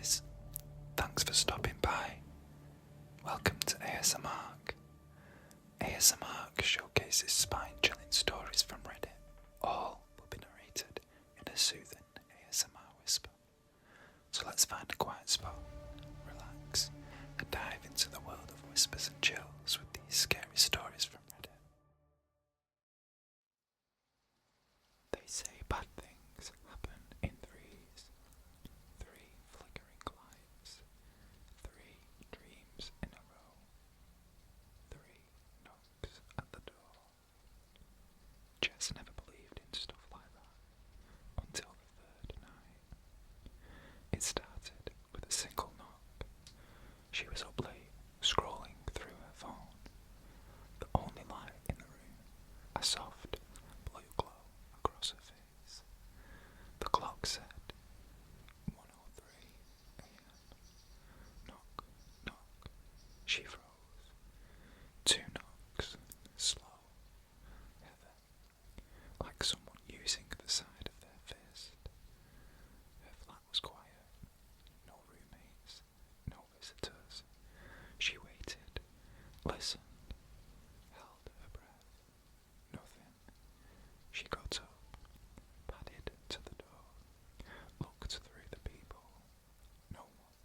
guys, thanks for stopping by. Welcome to ASMR. ASMR showcases spine-chilling stories from Reddit. All will be narrated in a soothing ASMR whisper. So let's find a quiet spot, relax, and dive into the world of whispers and chills with these scary stories from Reddit. They say bad things happen in threes. 3 flickering lights. 3 dreams in a row. 3 knocks at the door. Jess never believed in stuff like that until the third night. It started with a single knock. She was up late, scrolling through her phone. The only light in the room, a soft blue glow across her face. The clock said 1:03 a.m. Knock, knock. She froze. 2 knocks, slow, heavy, like someone using the side of their fist. Her flat was quiet. No roommates, no visitors. She waited, listened, held her breath. Nothing. She got up, padded to the door, looked through the people. No one.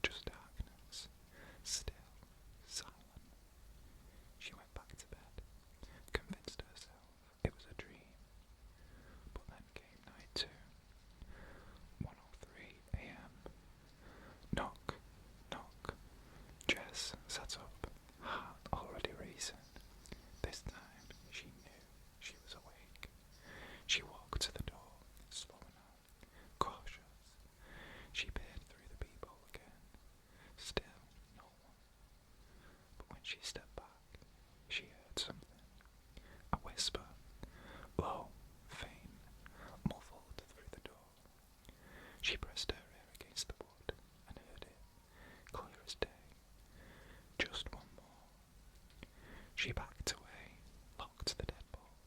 Just darkness. Still, silent. She went back to bed, convinced herself it was a dream. But then came night 2. 1:03 a.m. Knock, knock. Jess sat up, heart already racing. This time she knew she was awake. She walked to the door, slow enough, cautious. She peered through the peephole again. Still no one. But when she stepped back, she heard something. A whisper, low, faint, muffled through the door. She pressed her ear against the wood and heard it, clear as day. Just one more. She backed away, locked the deadbolt,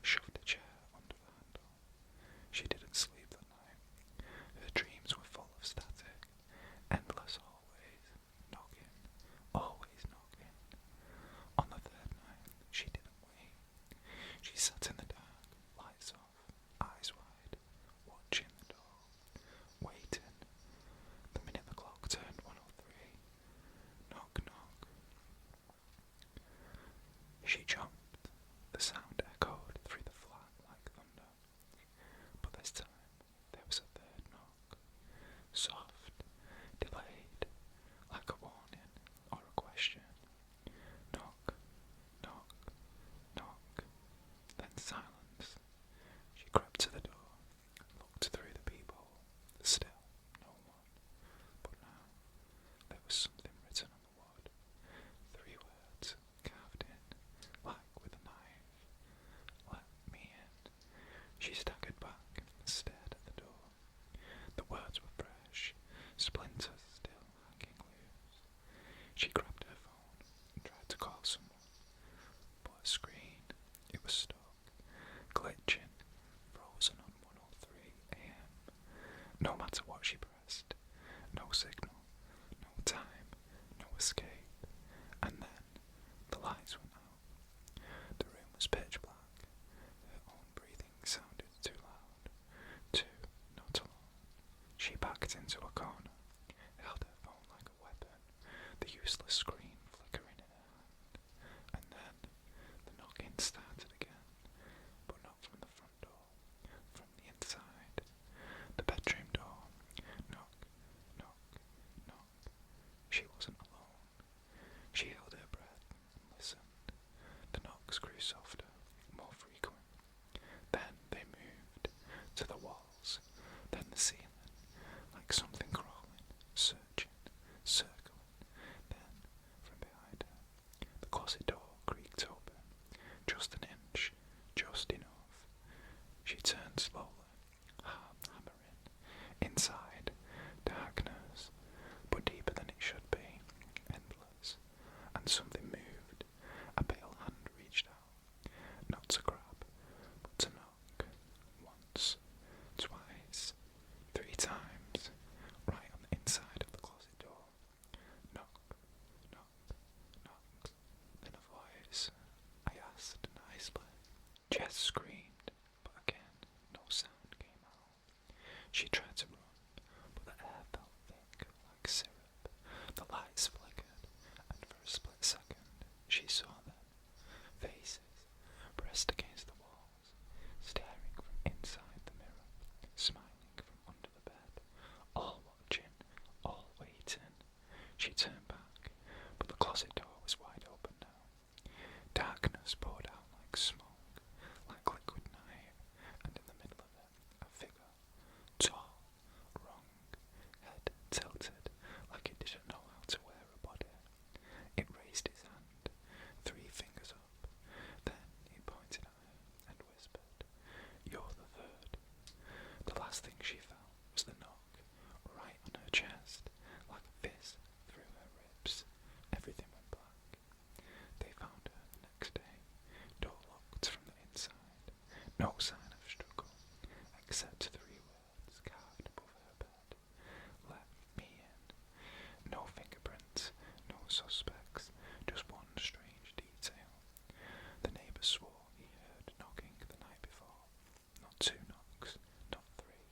shoved a chair under the handle. She didn't sleep that night. Her dreams were full of static, endless hallways, knocking, always knocking. On the third night, she didn't wait. She sat in the dark, lights off, eyes wide, watching the door, waiting. The minute the clock turned 1:03, knock, knock. She jumped. The sound echoed through the flat like thunder. But this time, there was a third knock. Soft, delayed, like a warning or a question. Knock, knock, knock. Then silence. She crept to the door, looked through the peephole. Still no one. But now, there was something written on the wood. 3 words carved in, like with a knife. Let me in. She staggered back, stared at the door. The words were fresh, splinters still hanging loose. She grabbed her phone and tried to call someone, but her screen, it was stuck, glitching, frozen on 1:03 a.m. No matter what she pressed, no signal, no time, no escape. And then the lights went out. The room was pitch black. Her own breathing sounded too loud. Too not alone. She backed into a corner, held her phone like a weapon, the useless screen flickering in her hand. And then the knocking started again, but not from the front door, from the inside. The bedroom door. Knock, knock, knock. She wasn't alone. She held her breath and listened. The knocks grew softer, more frequent. Then they moved to the walls, then the ceiling, like something crawling, searching, circling. Then She tried to run, but the air felt thick like syrup. The lights flickered, and for a split second she saw them, faces pressed against the walls, staring from inside the mirror, smiling from under the bed, all watching, all waiting. She turned back, but the closet door was wide open now. Darkness poured out like smoke, like liquid night, and in the middle of it, a figure, tall, wrong, head tilted, like it didn't know how to wear a body. It raised its hand, 3 fingers up, then he pointed at her and whispered, "You're the third." The last thing she felt was the knock, right on her chest, like a fist through her ribs. Everything went black. They found her the next day, door locked from the inside, no sign of struggle, except 3 words carved above her bed. "Let me in." No fingerprints, no suspects, just one strange detail. The neighbour swore he heard knocking the night before. Not 2 knocks, not 3,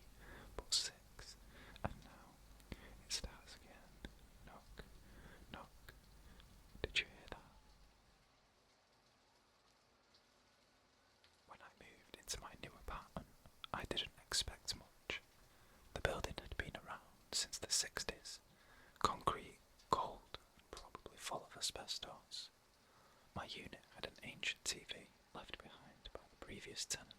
but 6. And now it starts again. Knock, knock. Did you hear that? When I moved into my new apartment, I didn't expect much. The building had been around since the 60s. Concrete, cold, and probably full of asbestos. My unit had an ancient TV left behind by the previous tenant.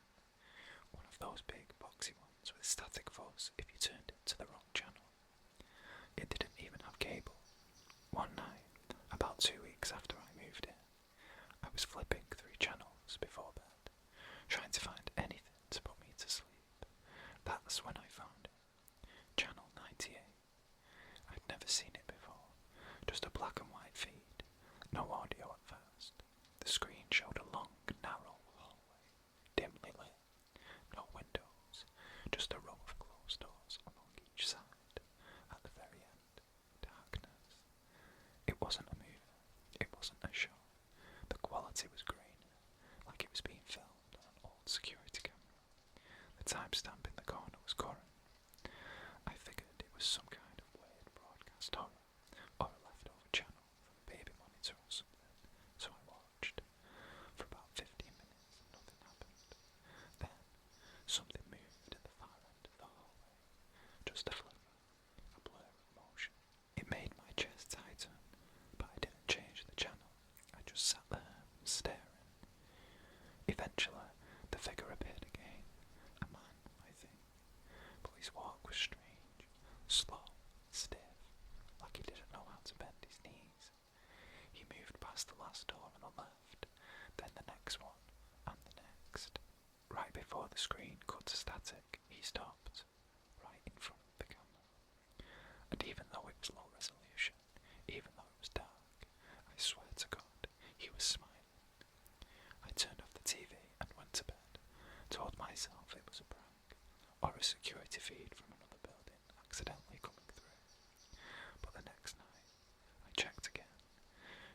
One of those big boxy ones with static fuzz if you turned it to the wrong channel. It didn't even have cable. One night, about 2 weeks after I moved in, I was flipping through channels before bed, trying to find anything to put me to sleep. That's when I found it. Channel 98. I'd never seen it before, just a black and white feed, no audio at first. The screen showed a long, narrow hallway, dimly lit, no windows, just a row of closed doors along each side. At the very end, darkness. It wasn't a movie, it wasn't a show. The quality was grainy, like it was being filmed on an old security camera. The timestamp in the corner was current. I figured it was some kind of weird broadcast horror, or a leftover channel from a baby monitor or something, so I watched. For about 15 minutes, nothing happened. Then, something moved at the far end of the hallway. Just a flicker, a blur of motion. It made my chest tighten, but I didn't change the channel. I just sat there, staring. Eventually, the figure appeared again. A man, I think. But his walk was strange, slow, stiff, like he didn't know how to bend his knees. He moved past the last door on the left, then the next one, and the next. Right before the screen cut to static, he stopped, right in front of the camera. And even though it was low resolution, even though it was dark, I swear to God, he was smiling. I turned off the TV and went to bed, told myself it was a prank, or a security feed from another building accidentally coming through. But the next night, I checked again.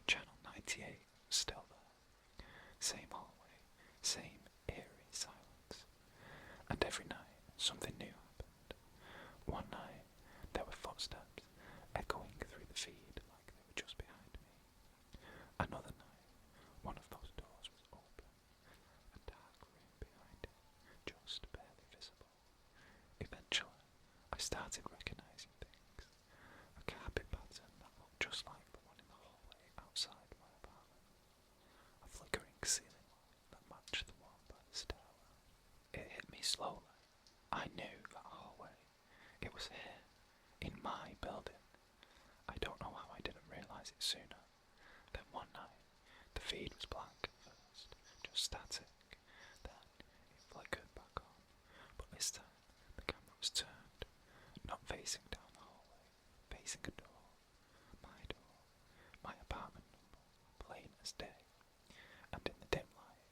Channel 98 was still there. Same hallway, same eerie silence. And every night, something new happened. One night, there were footsteps echoing through the feed like they were just behind me. Another night, one of those doors was open, a dark room behind it, just barely visible. Eventually, I started recognising things. A carpet pattern that looked just like the one in the hallway outside my apartment. A flickering ceiling light that matched the one by the stairwell. It hit me slowly. I knew that hallway. It was here, in my building. I don't know how I didn't realise it sooner. Then one night, the feed was blank at first, just static. Then it flickered back on, but this time the camera was turned, not facing down the hallway, facing a door. My apartment number, plain as day. And in the dim light,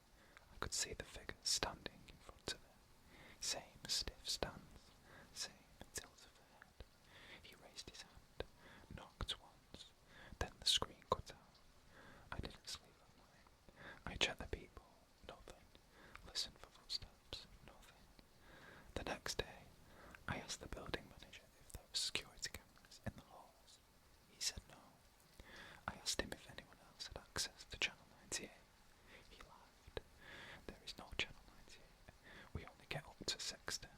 I could see the figure standing in front of it. Same stiff stance, same tilt of the head. He raised his hand, knocked once, then the screen cut out. I didn't sleep that night. I checked the people, nothing. Listened for footsteps, nothing. The next day, I asked the building manager if there were security cameras in the halls. He said no. I asked him if anyone else had access to Channel 98. He laughed. There is no Channel 98. We only get up to 60.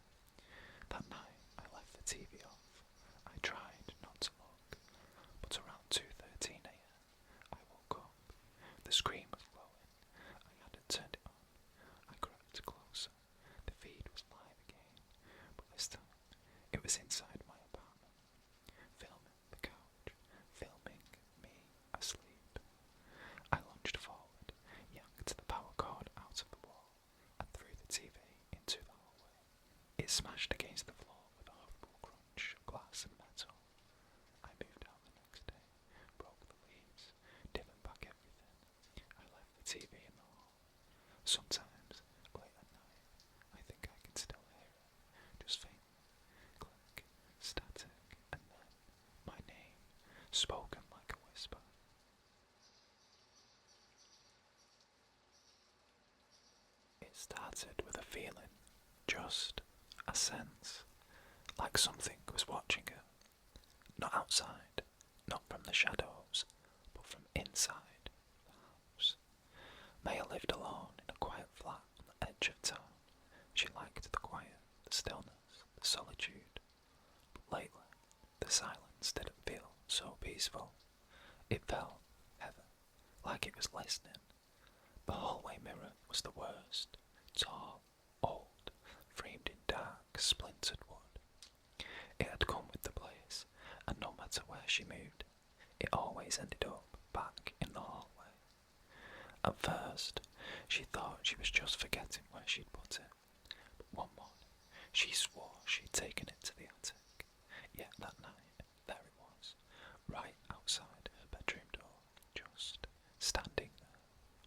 That night, I left the TV off. I tried not to look, but around 2:13 a.m. I woke up. The screen was glowing. I hadn't turned it on. I crept closer. The feed was live again, but this time it was inside my apartment, filming the couch, filming me asleep. I lunged forward, yanked the power cord out of the wall, and threw the TV into the hallway. It smashed against the floor with a horrible crunch of glass and metal. I moved out the next day, broke the leads, dimming back everything. I left the TV in the hall. Sometimes, late at night, I think I can still hear it, just faintly, click, static, and then my name, spoken like a whisper. It started with a feeling, just a sense, like something was watching her. Not outside, not from the shadows, but from inside the house. Maya lived alone in a quiet flat on the edge of town. She liked the quiet, the stillness, the solitude. But lately, the silence didn't feel so peaceful. It felt heavy, like it was listening. The hallway mirror was the worst. Tall, old, framed in dark, splintered wood. It had come with the place, and no matter where she moved, it always ended up back in the hallway. At first, she thought she was just forgetting where she'd put it, but one morning, she swore she'd taken it to the attic. Yet that night, there it was, right outside her bedroom door, just standing there,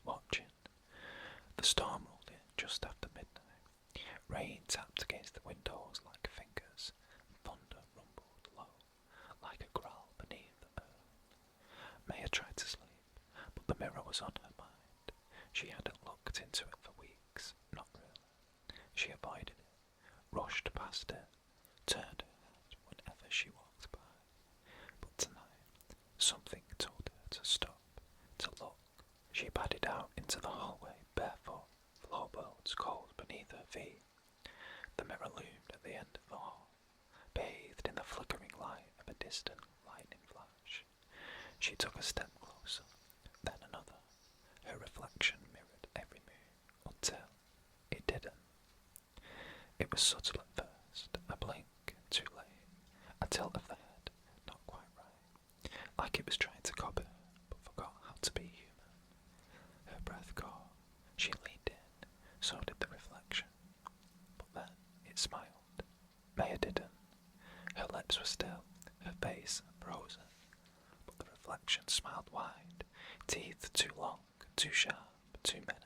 watching. The storm rolled in just after midnight. Rain tapped against the windows like fingers, and thunder rumbled low, like a growl beneath the earth. Maya tried to sleep, but the mirror was on her mind. She hadn't looked into it for weeks, not really. She avoided it, rushed past it, turned her head whenever she walked by. But tonight, something told her to stop, to look. She padded out into the hallway, barefoot, floorboards cold beneath her feet. The mirror loomed at the end of the hall, bathed in the flickering light of a distant lightning flash. She took a step closer, then another. Her reflection mirrored every move, until it didn't. It was subtle at first, a blink, too late, a tilt of the head, not quite right, like it was trying to copy her, but forgot how to be human. Her breath caught, she leaned in, so did the reflection, but then it smiled. Maya didn't. Her lips were still, her face frozen, but the reflection smiled wide, teeth too long, too sharp, too many.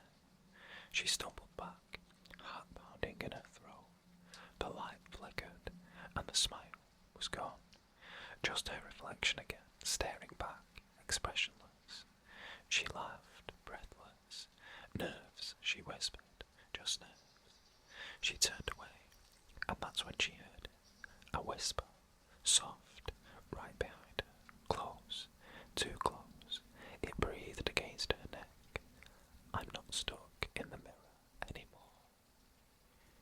She stumbled back, heart pounding in her throat. The light flickered, and the smile was gone. Just her reflection again, staring back, expressionless. She laughed, breathless. Nerves, she whispered, just nerves. She turned away, and that's when she heard it. A whisper, soft, right behind her, close, too close. It breathed against her neck. I'm not stuck in the mirror anymore.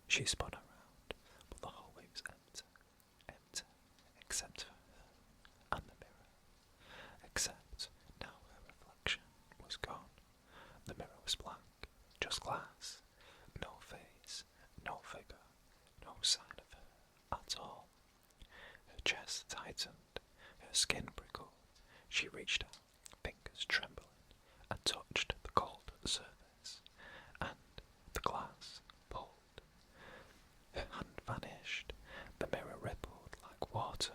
She spun around, but the hallway was empty, empty, except for her and the mirror. Except now her reflection was gone. The mirror was blank, just glass, no face, no figure, no sign of her at all. Her chest tightened, her skin prickled. She reached out, fingers trembling, and touched the cold surface, and the glass pulled. Her hand vanished, the mirror rippled like water.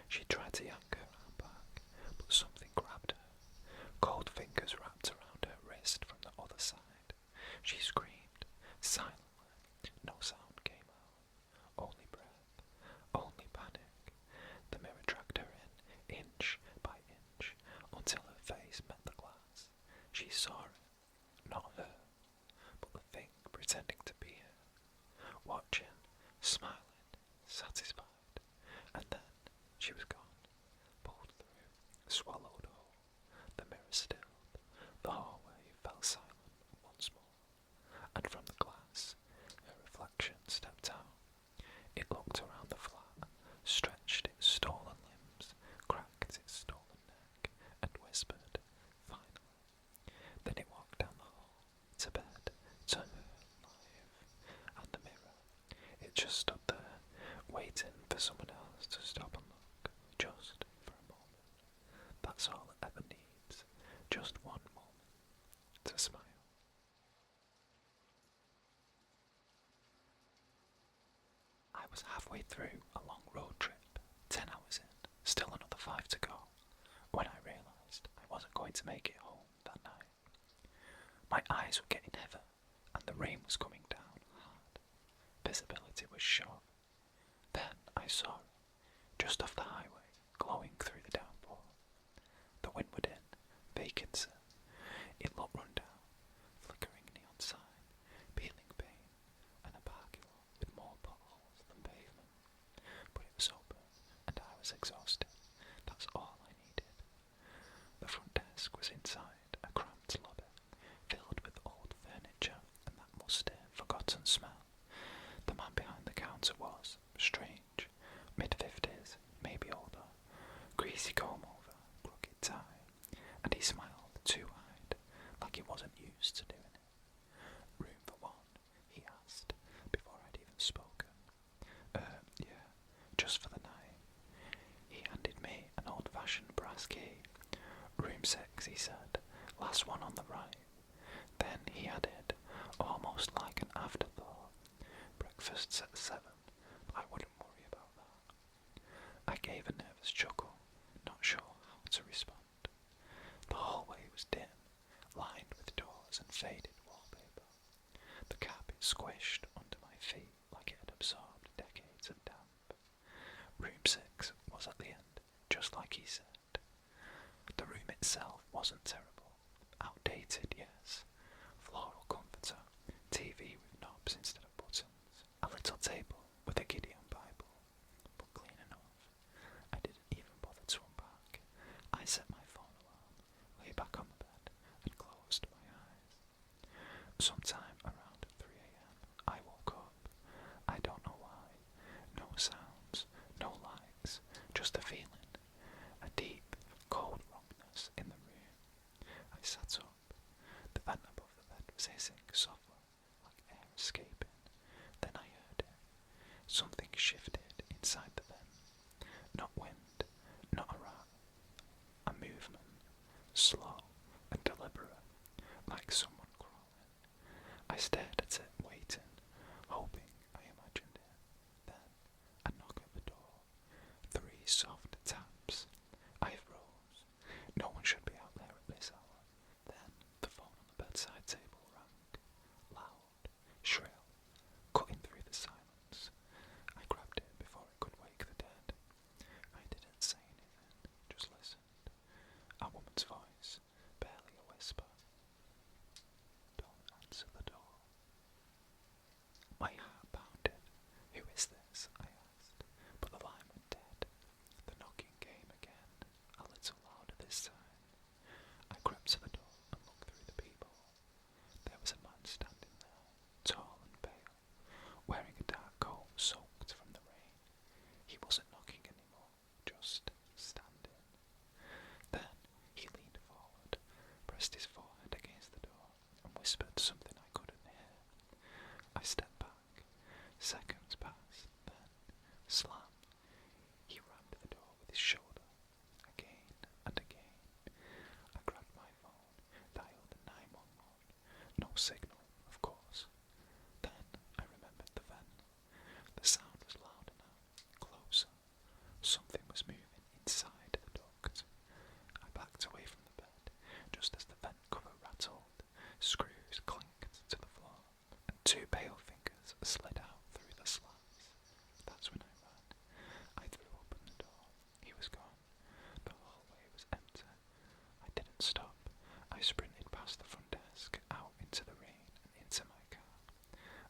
She tried to yank her arm back, but something grabbed her. Cold fingers wrapped around her wrist from the other side. She screamed, silently. No sound came out. Only breath, only panic. The mirror dragged her in, inch by inch, until her face met the glass. halfway through a long road trip, 10 hours in, still another 5 to go, when I realised I wasn't going to make it home that night. My eyes were getting heavy, and the rain was coming down hard. Visibility was short. Then I saw it, just off the highway, glowing through the downpour. The windward inn, vacancy. It looked run down, flickering neon sign, peeling paint, and a parking lot with more potholes than pavement. But it was open, and I was exhausted. That's all I needed. The front desk was inside a cramped lobby, filled with old furniture and that musty, forgotten smell. The man behind the counter was strange, mid-50s, maybe older, greasy comb-over, crooked tie, and he smiled two-eyed, like he wasn't used to doing it. Room for one, he asked, before I'd even spoken. Yeah, just for the night. He handed me an old-fashioned brass key. Room 6, he said, last one on the right. Then he added, almost like an afterthought, breakfast's at 7, but I wouldn't worry about that. I gave a nervous chuckle, not sure how to respond. The hallway was dim, lined with doors and faded wallpaper. The carpet squished under my feet like it had absorbed decades of damp. Room 6 was at the end, just like he said. The room itself wasn't terrible. Outdated, yes. Floral comforter, TV with knobs instead of buttons, a little table with a Gideon Bible, but clean enough. I didn't even bother to unpack. I set my phone alarm, lay back on the bed, and closed my eyes. Sometime around 3 a.m. I woke up. I don't know why. No sounds, no lights, just a feeling. A deep, cold wrongness in the room. I sat up. The vent above the bed was hissing softly, like air escaping. Then I heard it. Something shifted inside the vent. Not wind, not a rat. A movement, slow and deliberate, like someone crawling. I stared at it, waiting, hoping I imagined it. Then, a knock at the door. 3 soft taps. I froze. No one should be out there at this hour. Then, the phone on the bedside table rang. Loud, shrill, cutting through the silence. I grabbed it before it could wake the dead. I didn't say anything, just listened. A woman's voice, barely a whisper. Don't answer the door. My heart pounded. Who is this? I asked, but the line went dead. The knocking came again, a little louder this time. I crept to the door and looked through the peephole. There was a man standing there, tall and pale, wearing a dark coat soaked from the rain. He wasn't knocking anymore, just standing. Then he leaned forward, pressed his forehead against the door, and whispered something I couldn't hear. I stepped back. Seconds passed, then, slam. He rammed the door with his shoulder, again and again. I grabbed my phone, dialed 911. No signal, of course. Then I remembered the vent. The sound was louder now, closer. Something was moving inside the duct. I backed away from the bed, just as the vent cover rattled. Screws clinked to the floor, and 2 pale fingers slid out through the slats. That's when I ran. I threw open the door. He was gone. The hallway was empty. I didn't stop. I sprinted past the front desk, out into the rain and into my car.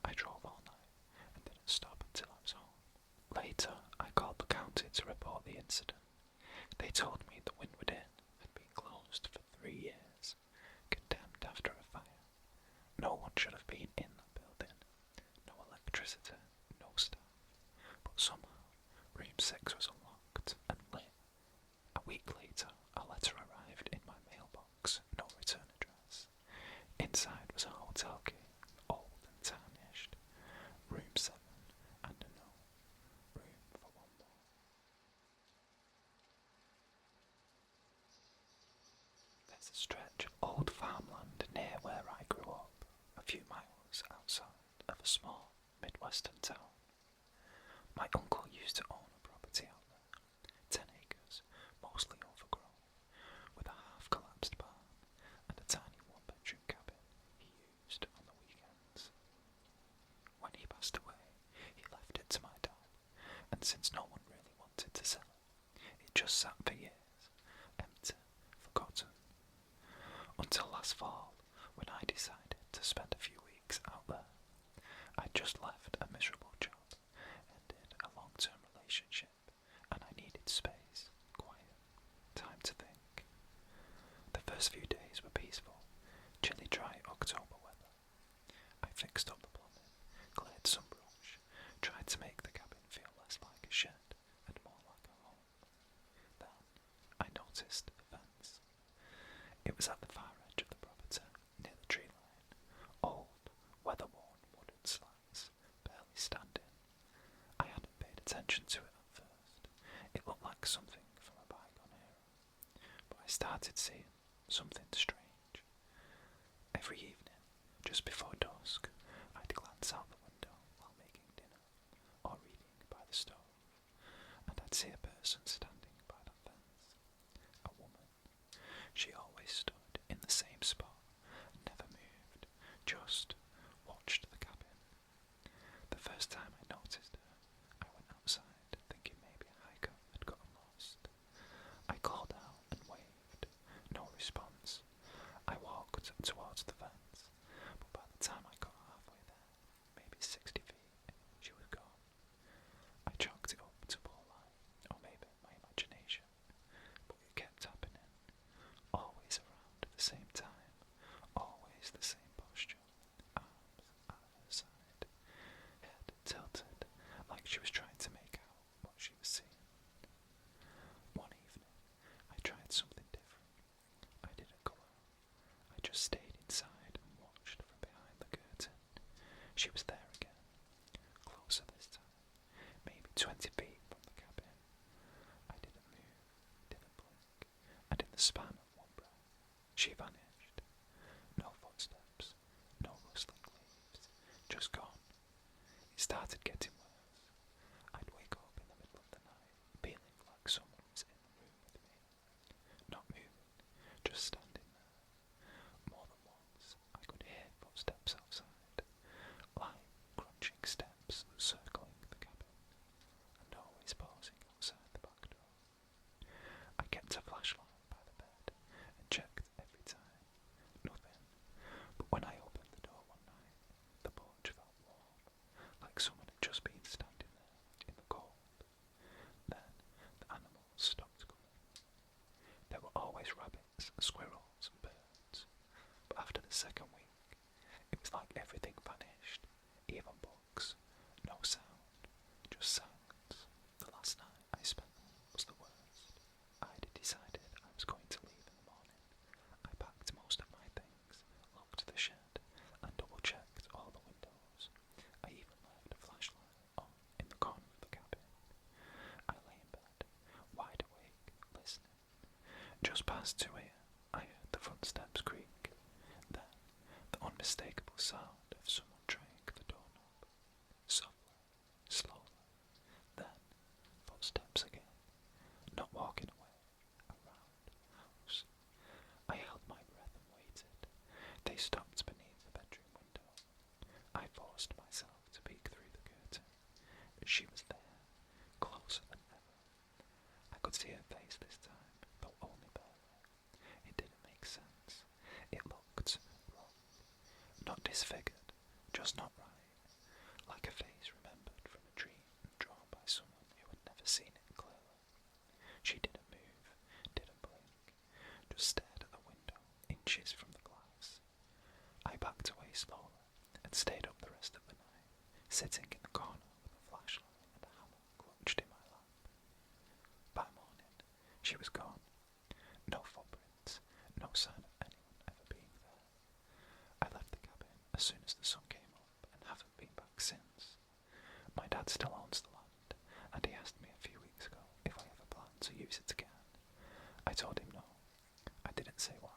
I drove all night and didn't stop until I was home. Later, I called the county to report the incident. They told me the Windward Inn had been closed for 3 years, condemned after a fire. No one should have been in that building. No electricity, no staff. But somehow, room 6 was unlocked and lit. A week later, a letter arrived in my mailbox, no return address. Inside was a hotel key, old and tarnished. Room 7, and a note. Room for one more. There's a stretch of old farmland near where I grew up, a few miles outside of a small Midwestern town. My uncle used to own a property out there, 10 acres, mostly overgrown, with a half-collapsed barn and a tiny one-bedroom cabin he used on the weekends. When he passed away, he left it to my dad, and since no one really wanted to sell it just sat for years, empty, forgotten. Until last fall, when I decided to spend a few weeks out there. I'd just left a miserable job, ended a long-term relationship, and I needed space, quiet, time to think. The first few days were peaceful, chilly, dry October weather. I fixed up the plumbing, cleared some brush, tried to make the cabin feel less like a shed and more like a home. Then I noticed the fence. It was at the far edge of the property, near the tree line, old, weather-worn wooden slats, barely standing. I hadn't paid attention to it at first. It looked like something from a bygone era. But I started seeing something strange. Every evening, just before dusk, I'd glance out the window while making dinner, or reading by the stove, and I'd see a person standing by the fence. A woman. She always stood in the same spot, never moved, just watched the cabin. The first time I noticed her, I went outside, thinking maybe a hiker had gotten lost. I called out and waved. No response. I walked towards the fence, but by the time I got halfway there, maybe 60 feet, she was gone. I chalked it up to poor light, or maybe my imagination, but it kept happening. Always around at the same time, always the same posture, arms at her side, head tilted, like she was trying to make out what she was seeing. One evening, I tried something different. I didn't go out. I just stayed inside and watched from behind the curtain. She was there again, closer this time, maybe 20 feet from the cabin. I didn't move, didn't blink, and in the span of one breath, she vanished. No footsteps, no rustling leaves, just gone. It started getting worse. I'd wake up in the middle of the night, feeling like someone was in the room with me. Not moving, just standing there. More than once, I could hear footsteps outside, light, crunching steps circling the cabin, and always pausing outside the back door. I kept a flashlight by the bed and checked every time. Nothing. But when I opened the door one night, the porch felt warm, like someone had just been standing there in the cold. Then the animals stopped coming. There were always rabbits, squirrels, and birds. But after the second week, it was like everything vanished, even bugs. No sound, just silence. The last night I spent there was the worst. I'd decided I was going to leave in the morning. I packed most of my things, locked the shed, and double-checked all the windows. I even left a flashlight on in the corner of the cabin. I lay in bed, wide awake, listening. Just past 2 a.m, I heard the front steps creak. Then, the unmistakable sound of someone trying the doorknob. Softly, slowly. Then, footsteps again. Not walking away, around the house. I held my breath and waited. They stopped beneath the bedroom window. I forced myself to peek through the curtain. She was there, closer than ever. I could see her face this time, though only barely. It didn't make sense. It looked wrong. Not disfigured, just not right. Like a face remembered from a dream drawn by someone who had never seen it clearly. She didn't move, didn't blink, just stared at the window, inches from the glass. I backed away slowly and stayed up the rest of the night, sitting in the corner with a flashlight and a hammer clutched in my lap. By morning, she was gone. No footprints, no sign of anyone ever being there. I left the cabin as soon as the sun came up and haven't been back since. My dad still owns the land, and he asked me a few weeks ago if I ever planned to use it again. I told him no. I didn't say why,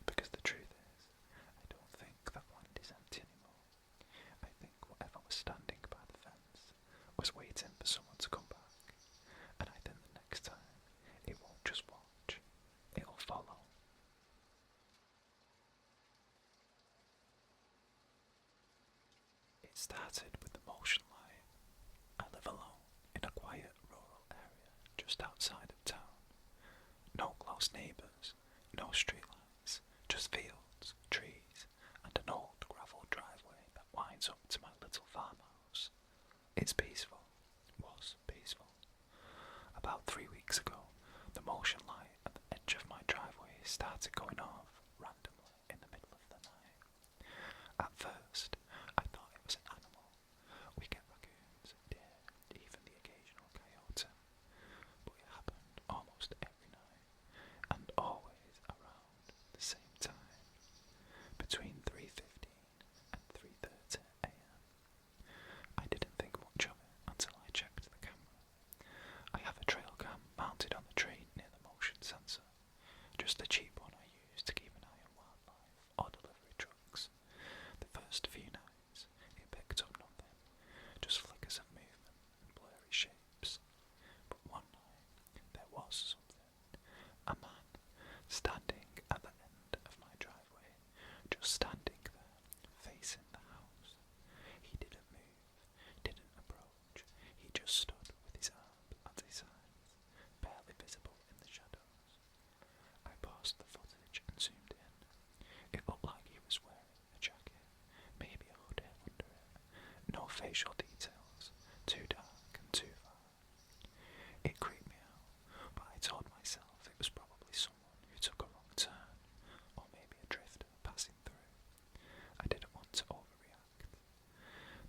because the truth is, I don't think that land is empty anymore. I think whatever was standing by the fence was waiting started with the motion light. I live alone in a quiet rural area just outside of town. No close neighbours, no streetlights, just fields, trees, and an old gravel driveway that winds up to my little farmhouse. It's peaceful. Was peaceful. About 3 weeks ago, the motion light at the edge of my driveway started going off randomly in the middle of the night. At first, I thought it was an animal. We get raccoons, deer, even the occasional coyote. But it happened almost every night, and always around the same time, between 3:15 and 3:30 a.m. I didn't think much of it until I checked the camera. I have a trail cam mounted on the tree near the motion sensor, just a cheap one I use to keep an eye on wildlife or delivery trucks. The first few nights, it picked up nothing, just flickers of movement and blurry shapes. But one night, there was something. A man, standing at the end of my driveway, just standing there, facing the house. He didn't move, didn't approach, he just stood with his arms at his sides, barely visible in the shadows. I paused the footage and zoomed in. It looked like he was wearing a jacket, maybe a hoodie under it. No facial details, too dark and too far. It creeped me out, but I told myself it was probably someone who took a wrong turn, or maybe a drifter passing through. I didn't want to overreact.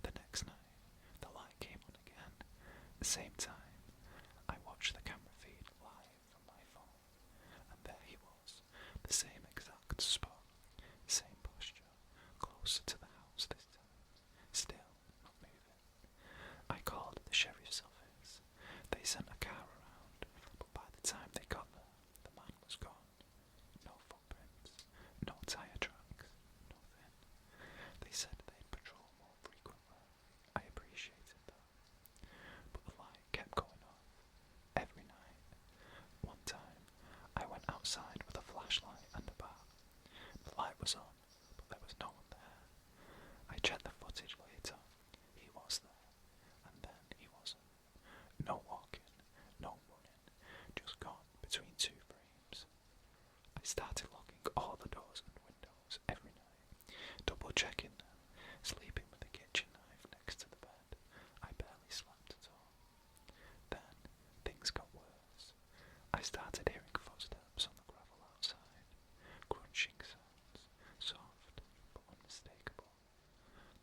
The next night, the light came on again. At the same time, I watched the camera feed live from my phone, and there he was, the same exact spot, same posture, closer to the house this time, still not moving. I called the sheriff's office. They sent a car around, but by the time they got there, the man was gone. No footprints, no tyre tracks, nothing. They said they'd patrol more frequently. I appreciated that. But the light kept going off, every night. One time, I went outside with a flashlight and a bat. The light was on, but there was no one there. I checked the footage later. He was there, and then he wasn't. No walking, no running, just gone between two frames. I started locking all the doors and windows every night, double checking them, sleeping with a kitchen knife next to the bed. I barely slept at all. Then things got worse. I started hearing footsteps on the gravel outside, crunching sounds, soft but unmistakable.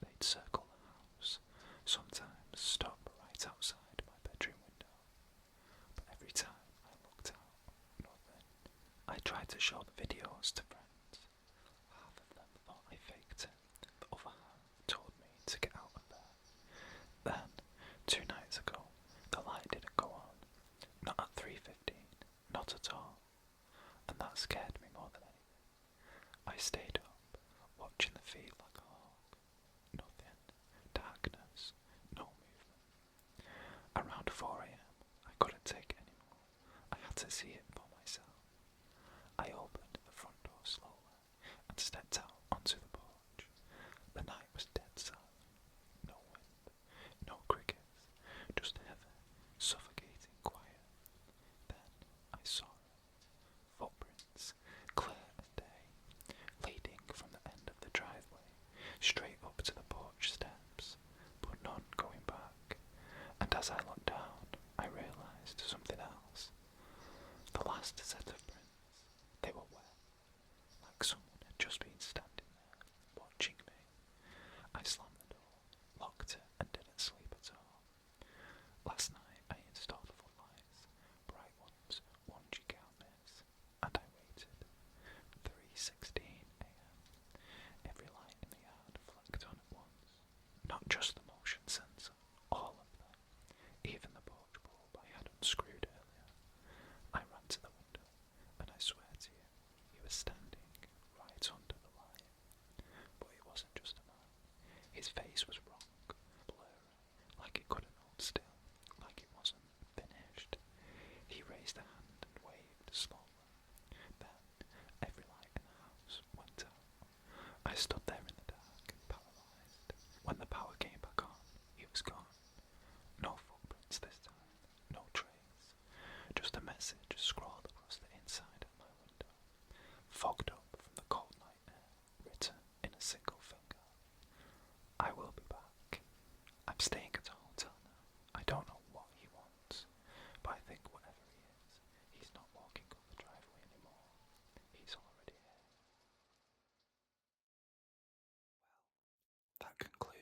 They'd circle the house, sometimes stop right outside my bedroom window. But every time I looked out, nothing. I tried to show the videos to friends. Half of them thought I faked it, the other half told me to get out of there. Then, 2 nights ago, the light didn't go on. Not at 3:15, not at all. And that scared me more than anything. I stayed up, watching the feed like a hawk. Nothing. Darkness. No movement. Around 4 a.m, I couldn't take it anymore. I had to see it for myself. I opened the front door slowly and stepped out onto the porch. The night was dead silent. No wind, no crickets, just heavy, suffocating quiet. Then I saw it. Footprints, clear as day, leading from the end of the driveway straight up to the porch steps, but none going back. And as I looked down, I realised something else. The light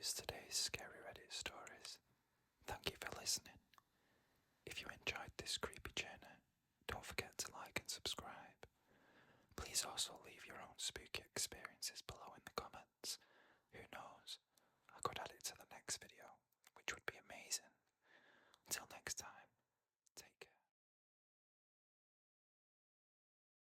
concludes today's Scary Reddit stories. Thank you for listening. If you enjoyed this creepy journey, don't forget to like and subscribe. Please also leave your own spooky experiences below in the comments. Who knows, I could add it to the next video.